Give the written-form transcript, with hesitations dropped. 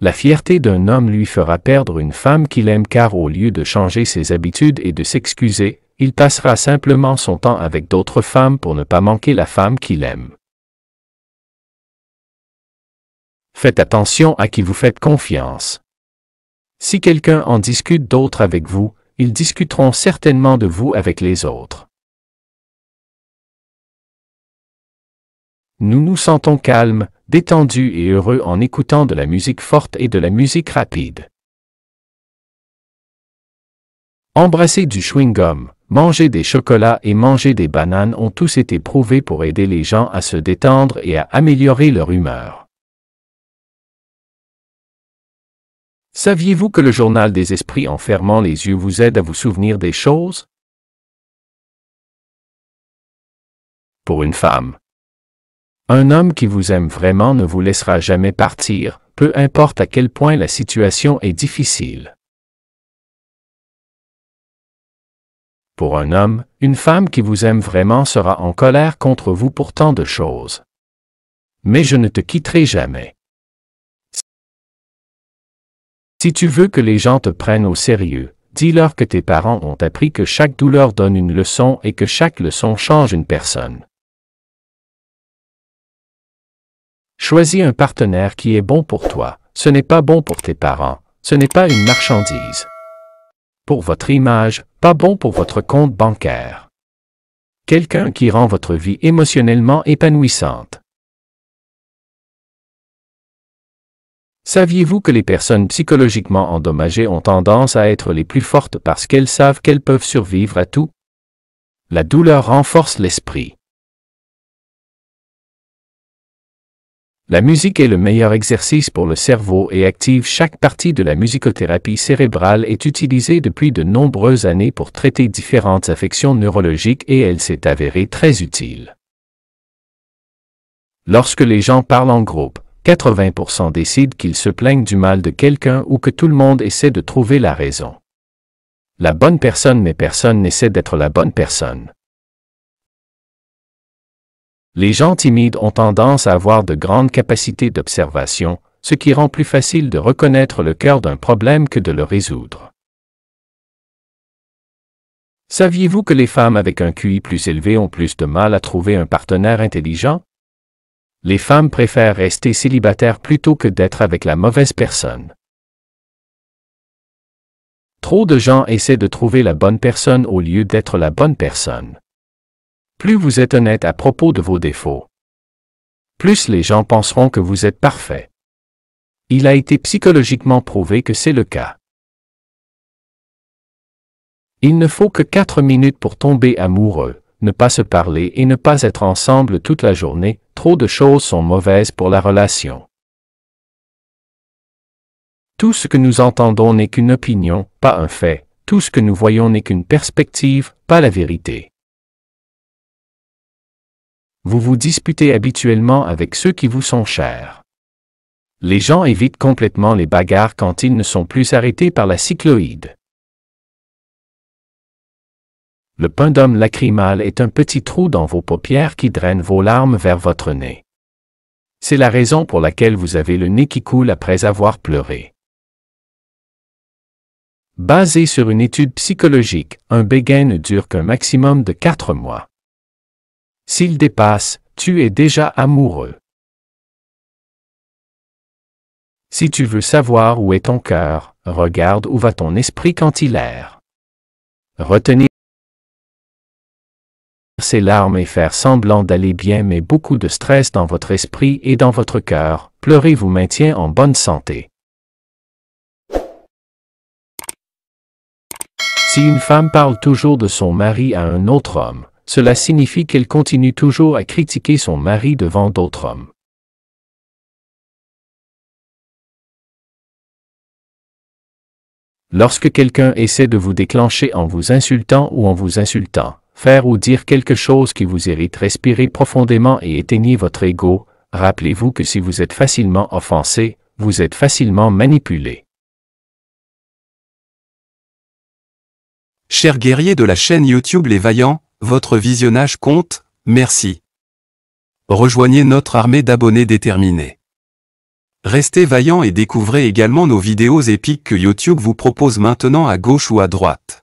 La fierté d'un homme lui fera perdre une femme qu'il aime car au lieu de changer ses habitudes et de s'excuser, il passera simplement son temps avec d'autres femmes pour ne pas manquer la femme qu'il aime. Faites attention à qui vous faites confiance. Si quelqu'un en discute d'autres avec vous, ils discuteront certainement de vous avec les autres. Nous nous sentons calmes, détendus et heureux en écoutant de la musique forte et de la musique rapide. Embrasser du chewing-gum, manger des chocolats et manger des bananes ont tous été prouvés pour aider les gens à se détendre et à améliorer leur humeur. Saviez-vous que le journal des esprits en fermant les yeux vous aide à vous souvenir des choses? Pour une femme. Un homme qui vous aime vraiment ne vous laissera jamais partir, peu importe à quel point la situation est difficile. Pour un homme, une femme qui vous aime vraiment sera en colère contre vous pour tant de choses. Mais je ne te quitterai jamais. Si tu veux que les gens te prennent au sérieux, dis-leur que tes parents ont appris que chaque douleur donne une leçon et que chaque leçon change une personne. Choisis un partenaire qui est bon pour toi, ce n'est pas bon pour tes parents, ce n'est pas une marchandise. Pour votre image, pas bon pour votre compte bancaire. Quelqu'un qui rend votre vie émotionnellement épanouissante. Saviez-vous que les personnes psychologiquement endommagées ont tendance à être les plus fortes parce qu'elles savent qu'elles peuvent survivre à tout? La douleur renforce l'esprit. La musique est le meilleur exercice pour le cerveau et active chaque partie de la musicothérapie cérébrale est utilisée depuis de nombreuses années pour traiter différentes affections neurologiques et elle s'est avérée très utile. Lorsque les gens parlent en groupe, 80% décident qu'ils se plaignent du mal de quelqu'un ou que tout le monde essaie de trouver la raison. La bonne personne mais personne n'essaie d'être la bonne personne. Les gens timides ont tendance à avoir de grandes capacités d'observation, ce qui rend plus facile de reconnaître le cœur d'un problème que de le résoudre. Saviez-vous que les femmes avec un QI plus élevé ont plus de mal à trouver un partenaire intelligent? Les femmes préfèrent rester célibataires plutôt que d'être avec la mauvaise personne. Trop de gens essaient de trouver la bonne personne au lieu d'être la bonne personne. Plus vous êtes honnête à propos de vos défauts, plus les gens penseront que vous êtes parfait. Il a été psychologiquement prouvé que c'est le cas. Il ne faut que 4 minutes pour tomber amoureux, ne pas se parler et ne pas être ensemble toute la journée, trop de choses sont mauvaises pour la relation. Tout ce que nous entendons n'est qu'une opinion, pas un fait, tout ce que nous voyons n'est qu'une perspective, pas la vérité. Vous vous disputez habituellement avec ceux qui vous sont chers. Les gens évitent complètement les bagarres quand ils ne sont plus arrêtés par la cycloïde. Le pudum lacrymal est un petit trou dans vos paupières qui draine vos larmes vers votre nez. C'est la raison pour laquelle vous avez le nez qui coule après avoir pleuré. Basé sur une étude psychologique, un béguin ne dure qu'un maximum de 4 mois. S'il dépasse, tu es déjà amoureux. Si tu veux savoir où est ton cœur, regarde où va ton esprit quand il erre. Retenir ses larmes et faire semblant d'aller bien met beaucoup de stress dans votre esprit et dans votre cœur, pleurer vous maintient en bonne santé. Si une femme parle toujours de son mari à un autre homme, cela signifie qu'elle continue toujours à critiquer son mari devant d'autres hommes. Lorsque quelqu'un essaie de vous déclencher en vous insultant ou en vous insultant, faire ou dire quelque chose qui vous irrite, respirez profondément et éteignez votre ego. Rappelez-vous que si vous êtes facilement offensé, vous êtes facilement manipulé. Chers guerriers de la chaîne YouTube Les Vaillants, votre visionnage compte, merci. Rejoignez notre armée d'abonnés déterminés. Restez vaillant et découvrez également nos vidéos épiques que YouTube vous propose maintenant à gauche ou à droite.